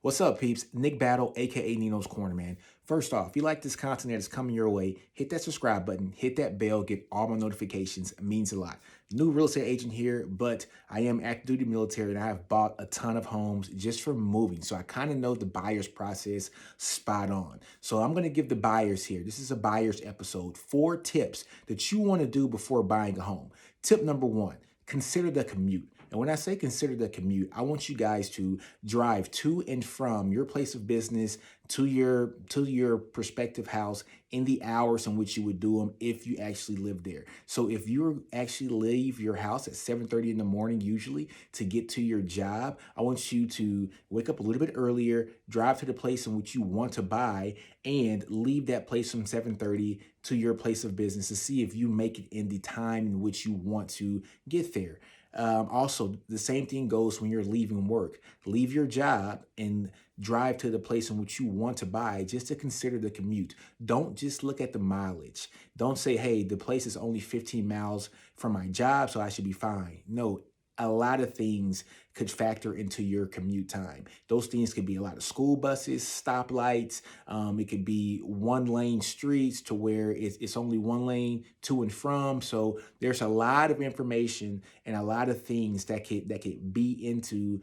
What's up, peeps? Nick Battle, aka NinosCorner, man. First off, if you like this content that is coming your way, hit that subscribe button, hit that bell, get all my notifications. It means a lot. New real estate agent here, but I am active duty military and I have bought a ton of homes just from moving. So I kind of know the buyer's process spot on. So I'm going to give the buyers here. This is a buyer's episode. 4 tips that you want to do before buying a home. Tip number 1, consider the commute. And when I say consider the commute, I want you guys to drive to and from your place of business to your prospective house in the hours in which you would do them if you actually live there. So if you actually leave your house at 7:30 in the morning usually to get to your job, I want you to wake up a little bit earlier, drive to the place in which you want to buy, and leave that place from 7:30 to your place of business to see if you make it in the time in which you want to get there. Also, the same thing goes when you're leaving work. Leave your job and drive to the place in which you want to buy just to consider the commute. Don't just look at the mileage. Don't say, hey, the place is only 15 miles from my job, so I should be fine. No, a lot of things could factor into your commute time. Those things could be a lot of school buses, stoplights. It could be one lane streets to where it's only one lane to and from. So there's a lot of information and a lot of things that could be into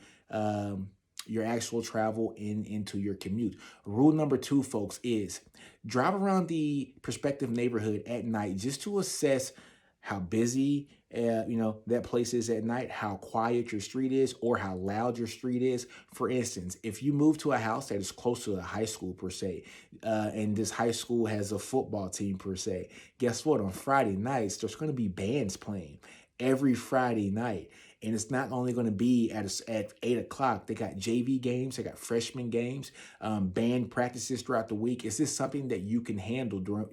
your actual travel and into your commute. Rule number 2, folks, is drive around the prospective neighborhood at night just to assess how busy that place is at night, how quiet your street is, or how loud your street is. For instance, if you move to a house that is close to a high school per se, and this high school has a football team per se, guess what? On Friday nights, there's going to be bands playing every Friday night. And it's not only going to be at 8 o'clock. They got JV games, they got freshman games, band practices throughout the week. Is this something that you can handle during,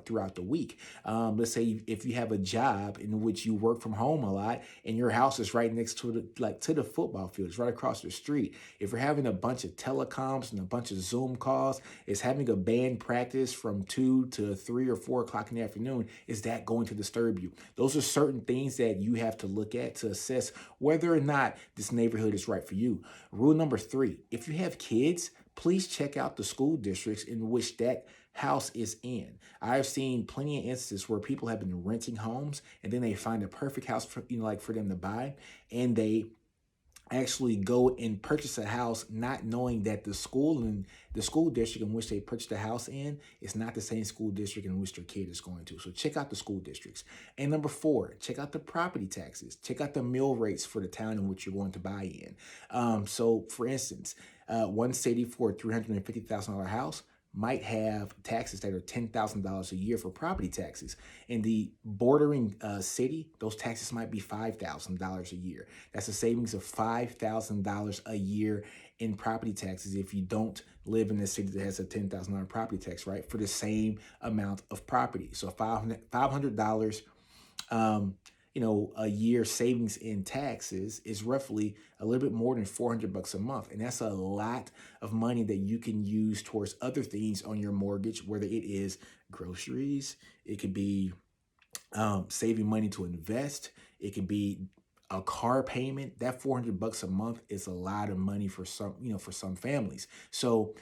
throughout the week? Let's say if you have a job in which you work from home a lot and your house is right next to the football field, it's right across the street. If you're having a bunch of telecoms and a bunch of Zoom calls, is having a band practice from 2 to 3 or 4 o'clock in the afternoon, is that going to disturb you? Those are certain things that you have to look at to assess whether or not this neighborhood is right for you. Rule number 3, if you have kids, please check out the school districts in which that house is in. I've seen plenty of instances where people have been renting homes and then they find a perfect house for them to buy, and they actually go and purchase a house not knowing that the school district in which they purchased the house in is not the same school district in which their kid is going to. So check out the school districts. And number 4, check out the property taxes. Check out the mill rates for the town in which you're going to buy in. So for instance, one city for a $350,000 house might have taxes that are $10,000 a year for property taxes. In the bordering city, those taxes might be $5,000 a year. That's a savings of $5,000 a year in property taxes if you don't live in a city that has a $10,000 property tax, right? For the same amount of property. So $500 a year savings in taxes is roughly a little bit more than $400 a month. And that's a lot of money that you can use towards other things on your mortgage, whether it is groceries, it could be saving money to invest, it could be a car payment. That $400 a month is a lot of money for some families. So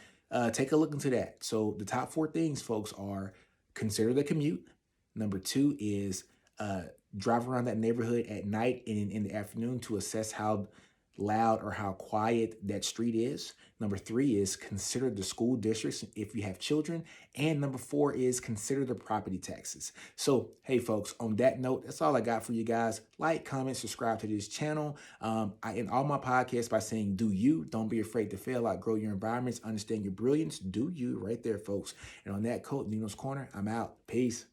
take a look into that. So the top 4 things, folks, are consider the commute. Number 2 is drive around that neighborhood at night and in the afternoon to assess how loud or how quiet that street is. Number 3 is consider the school districts if you have children. And number 4 is consider the property taxes. So, hey, folks, on that note, that's all I got for you guys. Like, comment, subscribe to this channel. I end all my podcasts by saying, do you. Don't be afraid to fail, outgrow your environments, understand your brilliance. Do you right there, folks. And on that quote, Nino's Corner, I'm out. Peace.